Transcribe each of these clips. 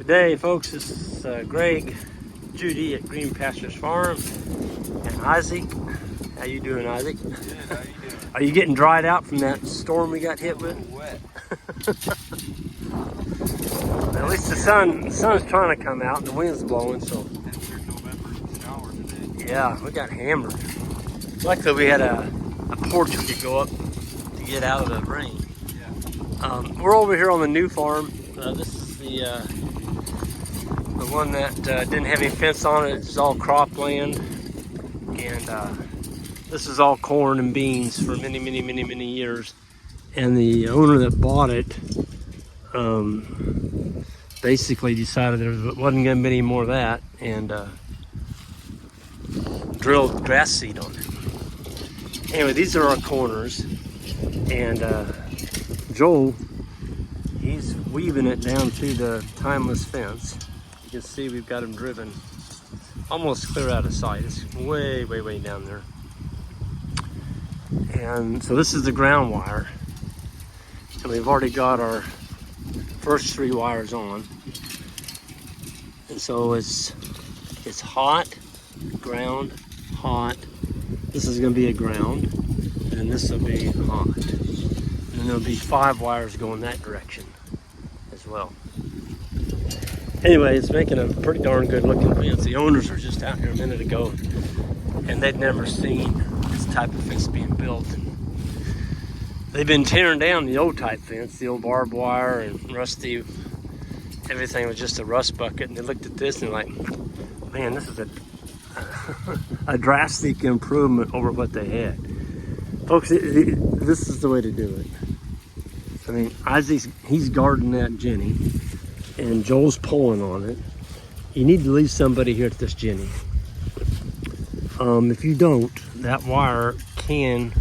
Today, folks, this is Greg, Judy at Green Pastures Farm, and Isaac. How you doing, Isaac? Good. How you doing? Are you getting dried out from that storm we got hit with? Wet. At least the sun's trying to come out and the wind's blowing, so. And weird November shower today. Yeah, we got hammered. Luckily, we had a porch we could go up to get out of the rain. Yeah. We're over here on the new farm. This is the one that didn't have any fence on it. It's all cropland, and this is all corn and beans for many years. And the owner that bought it basically decided there wasn't going to be any more of that, and drilled grass seed on it. Anyway, these are our corners, and Joel, he's weaving it down to the timeless fence. You can see we've got him driven almost clear out of sight. It's way down there. And so this is the ground wire. And we've already got our first 3 wires on. And so it's hot, ground, hot. This is going to be a ground, and then this will be hot. And then there'll be 5 wires going that direction as well. Anyway, it's making a pretty darn good looking fence. The owners were just out here a minute ago, and they'd never seen this type of fence being built. They've been tearing down the old type fence, the old barbed wire and rusty. Everything was just a rust bucket, and they looked at this and they're like, man, this is a drastic improvement over what they had. Folks, this is the way to do it. I mean, Isaac's, he's guarding that Jenny, and Joel's pulling on it. You need to leave somebody here at this Jenny. If you don't, that wire can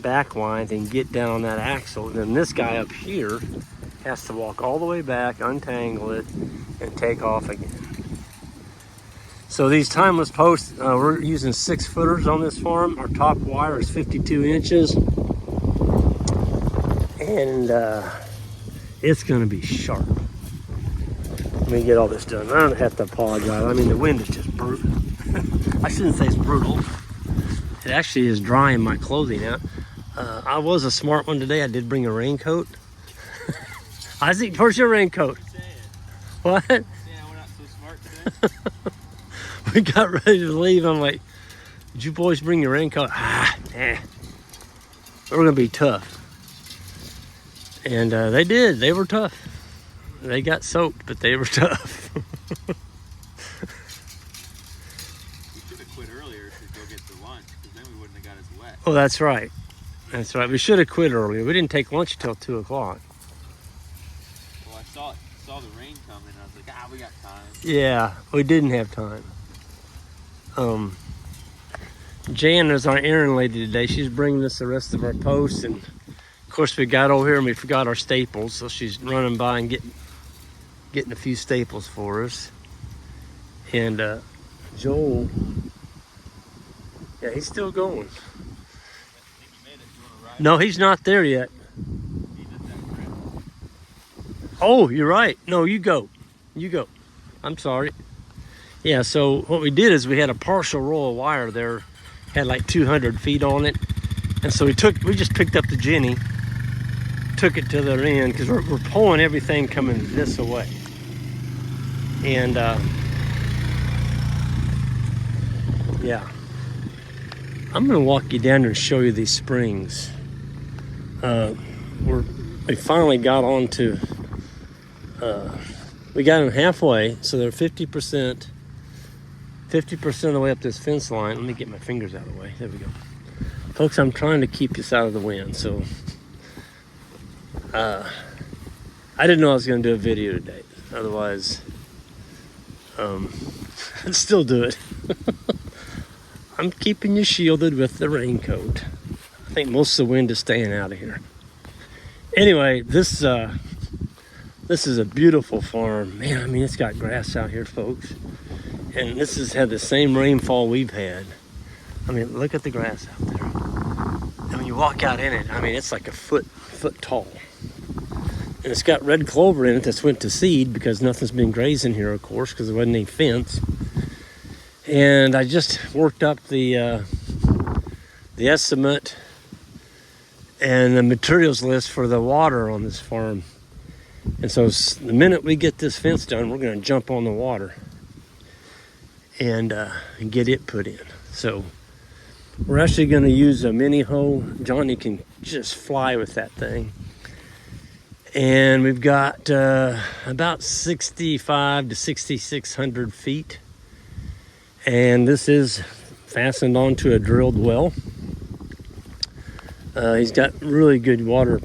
backwind and get down on that axle. And then this guy up here has to walk all the way back, untangle it, and take off again. So these timeless posts, we're using 6-footers on this farm. Our top wire is 52 inches. And it's gonna be sharp. Let me get all this done. I don't have to apologize. I mean, the wind is just brutal. I shouldn't say it's brutal. It actually is drying my clothing out. I was a smart one today. I did bring a raincoat. Isaac, where's your raincoat? What? Yeah, we're not so smart today. We got ready to leave. I'm like, did you boys bring your raincoat? We're gonna be tough. And they did. They were tough. They got soaked, but they were tough. We should have quit earlier to go get the lunch, because then we wouldn't have got as wet. Oh, that's right. That's right. We should have quit earlier. We didn't take lunch until 2 o'clock. Well, I saw the rain coming, and I was like, we got time. Yeah, we didn't have time. Jan is our errand lady today. She's bringing us the rest of our posts, and of course we got over here and we forgot our staples, so she's running by and getting a few staples for us. And Joel, yeah, he's still going. No, he's not there yet. Oh, you're right. No, you go. You go. I'm sorry. Yeah, so what we did is we had a partial roll of wire there, had like 200 feet on it. And so we just picked up the Jenny, took it to the end, because we're pulling everything coming this way. And yeah, I'm gonna walk you down there and show you these springs. We finally got onto, we got them halfway, so they're 50% of the way up this fence line. Let me get my fingers out of the way. There we go. Folks, I'm trying to keep this out of the wind, so I didn't know I was going to do a video today. Otherwise, I'd still do it. I'm keeping you shielded with the raincoat. I think most of the wind is staying out of here. Anyway, this is a beautiful farm. Man, I mean, it's got grass out here, folks. And this has had the same rainfall we've had. I mean, look at the grass out there. And when you walk out in it, I mean, it's like a foot tall. And it's got red clover in it that's went to seed because nothing's been grazing here, of course, because there wasn't any fence. And I just worked up the estimate and the materials list for the water on this farm. And so the minute we get this fence done, we're going to jump on the water and get it put in. So we're actually going to use a mini hoe. Johnny can just fly with that thing. And we've got about 6,500 to 6,600 feet. And this is fastened onto a drilled well. He's got really good water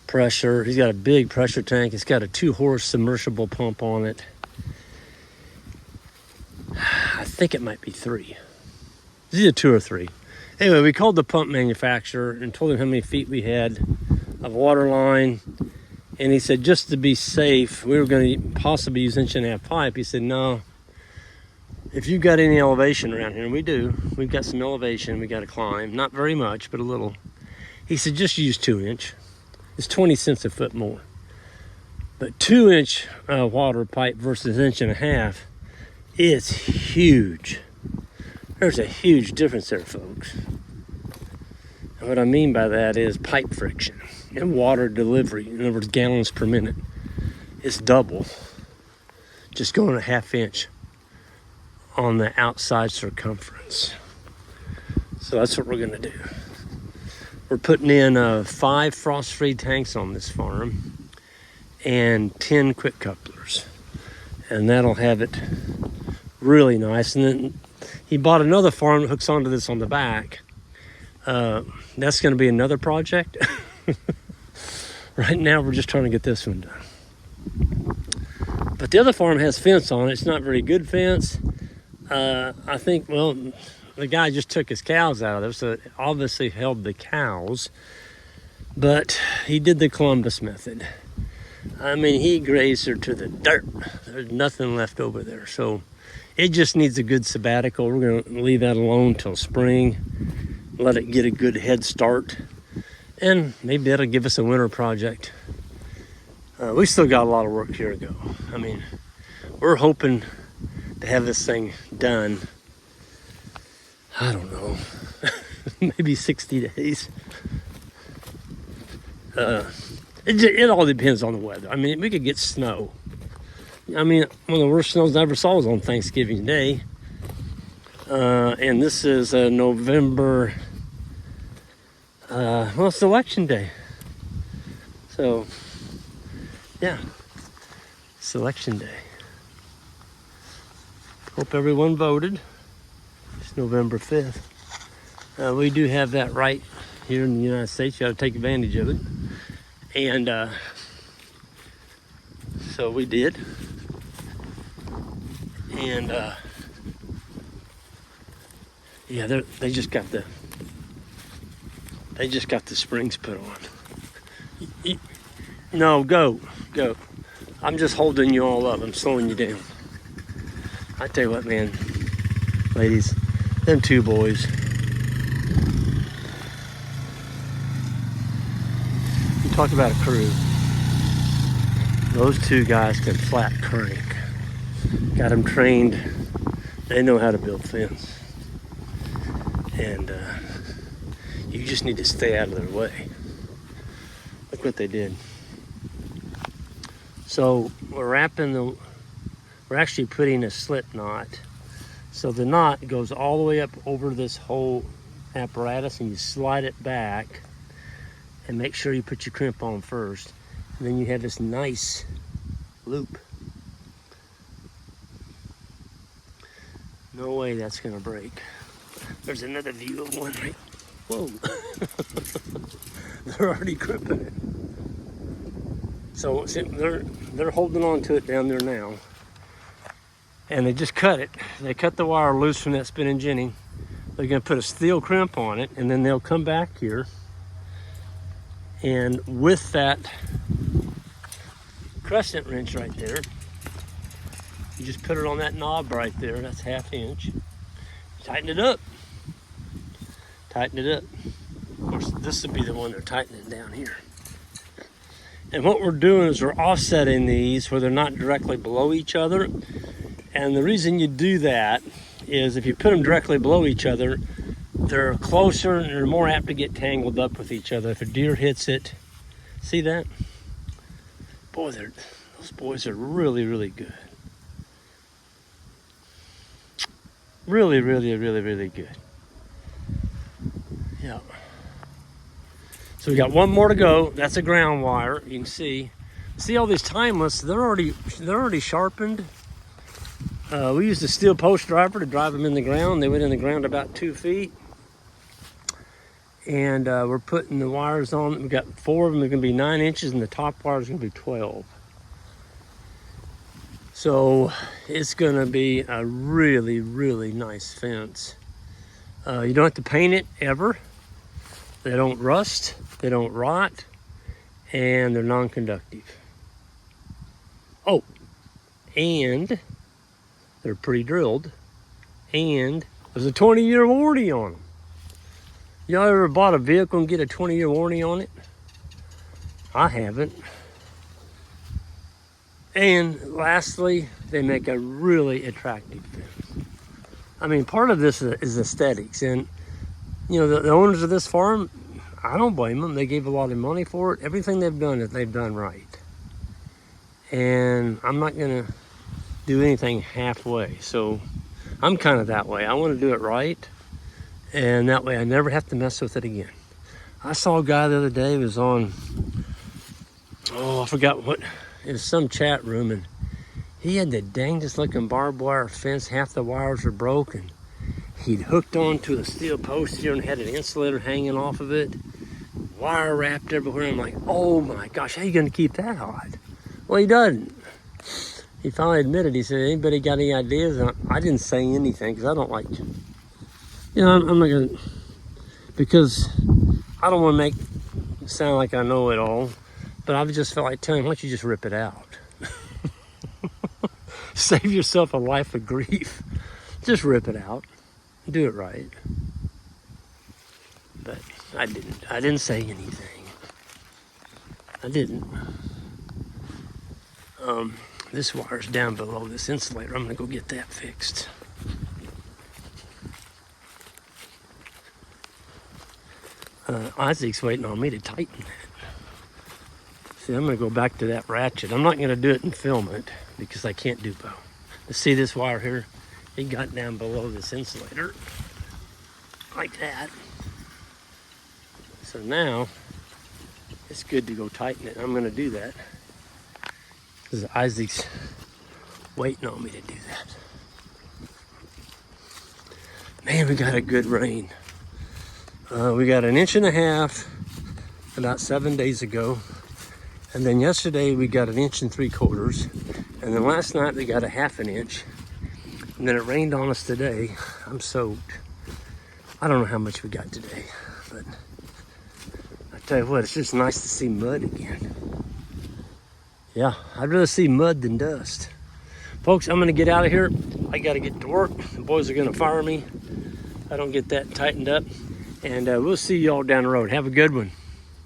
pressure. He's got a big pressure tank. It's got a 2-horse submersible pump on it. I think it might be 3. It's either 2 or 3. Anyway, we called the pump manufacturer and told him how many feet we had of water line. And he said, just to be safe, we were going to possibly use 1.5-inch pipe. He said, no, if you've got any elevation around here, and we do, we've got some elevation we got to climb. Not very much, but a little. He said, just use 2-inch. It's 20 cents a foot more. But 2-inch water pipe versus 1.5 inch is huge. There's a huge difference there, folks. And what I mean by that is pipe friction and water delivery. In other words, gallons per minute. It's double. Just going 1/2 inch on the outside circumference. So that's what we're going to do. We're putting in 5 frost-free tanks on this farm and 10 quick couplers. And that'll have it really nice. And then he bought another farm that hooks onto this on the back. That's going to be another project. Right now, we're just trying to get this one done. But the other farm has fence on it. It's not very good fence. I think, well, the guy just took his cows out of there, so it obviously held the cows. But he did the Columbus method. I mean, he grazed her to the dirt. There's nothing left over there. So it just needs a good sabbatical. We're going to leave that alone till spring. Let it get a good head start. And maybe that'll give us a winter project. We still got a lot of work here to go. I mean, we're hoping to have this thing done, I don't know, maybe 60 days. It all depends on the weather. I mean, we could get snow. I mean, one of the worst snows I ever saw was on Thanksgiving Day. And this is November, well, it's election day. So, yeah, it's election day. Hope everyone voted. It's November 5th. We do have that right here in the United States. You got to take advantage of it. And so we did. And yeah, they just got the springs put on. No, go. I'm just holding you all up. I'm slowing you down. I tell you what, man, ladies, them 2 boys. You talk about a crew. Those 2 guys can flat crank. Got them trained. They know how to build fence. And you just need to stay out of their way. Look what they did. So we're actually putting a slip knot. So the knot goes all the way up over this whole apparatus, and you slide it back and make sure you put your crimp on first. And then you have this nice loop. No way that's gonna break. There's another view of one right. Whoa. They're already crimping it. So they're holding on to it down there now. And they just cut it. They cut the wire loose from that spinning jenny. They're gonna put a steel crimp on it, and then they'll come back here. And with that crescent wrench right there, you just put it on that knob right there. That's 1/2 inch. Tighten it up. Tighten it up. Of course, this would be the one they're tightening down here. And what we're doing is we're offsetting these where they're not directly below each other. And the reason you do that is if you put them directly below each other, they're closer and they're more apt to get tangled up with each other. If a deer hits it, see that? Boy, those boys are really, really good. Really, really, really, really good. Yeah. So we got one more to go. That's a ground wire. You can see all these timeless. They're already sharpened. We used a steel post driver to drive them in the ground. They went in the ground about 2 feet. And we're putting the wires on. We've got 4 of them. They're going to be 9 inches, and the top wire is going to be 12. So it's going to be a really, really nice fence. You don't have to paint it ever. They don't rust, they don't rot, and they're non-conductive. Oh, and they're pre-drilled, and there's a 20-year warranty on them. Y'all ever bought a vehicle and get a 20-year warranty on it? I haven't. And lastly, they make a really attractive fence. I mean, part of this is aesthetics, and you know, the owners of this farm, I don't blame them. They gave a lot of money for it. Everything they've done, they've done right. And I'm not gonna do anything halfway. So I'm kind of that way. I want to do it right, and that way I never have to mess with it again. I saw a guy the other day who was on, I forgot what, it was some chat room, and he had the dangest looking barbed wire fence. Half the wires were broken. He'd hooked onto a steel post here and had an insulator hanging off of it. Wire wrapped everywhere. I'm like, oh my gosh, how are you gonna keep that hot? Well, he doesn't. He finally admitted, he said, anybody got any ideas? And I didn't say anything because I don't like, you know, I'm not gonna, because I don't wanna make it sound like I know it all, but I just felt like telling him, why don't you just rip it out? Save yourself a life of grief. Just rip it out. Do it right. But I didn't say anything. I didn't. This wire's down below this insulator. I'm gonna go get that fixed. Isaac's waiting on me to tighten that. See, I'm gonna go back to that ratchet. I'm not gonna do it and film it because I can't do both. See this wire here? It got down below this insulator like that. So now it's good to go tighten it. I'm gonna do that because Isaac's waiting on me to do that. Man, we got a good rain. We got 1.5 inches about 7 days ago. And then yesterday we got 1.75 inches. And then last night we got 1/2 inch. And then it rained on us today. I'm soaked. I don't know how much we got today, but I tell you what, it's just nice to see mud again. Yeah, I'd rather see mud than dust. Folks, I'm gonna get out of here. I gotta get to work. The boys are gonna fire me if I don't get that tightened up. And we'll see y'all down the road. Have a good one.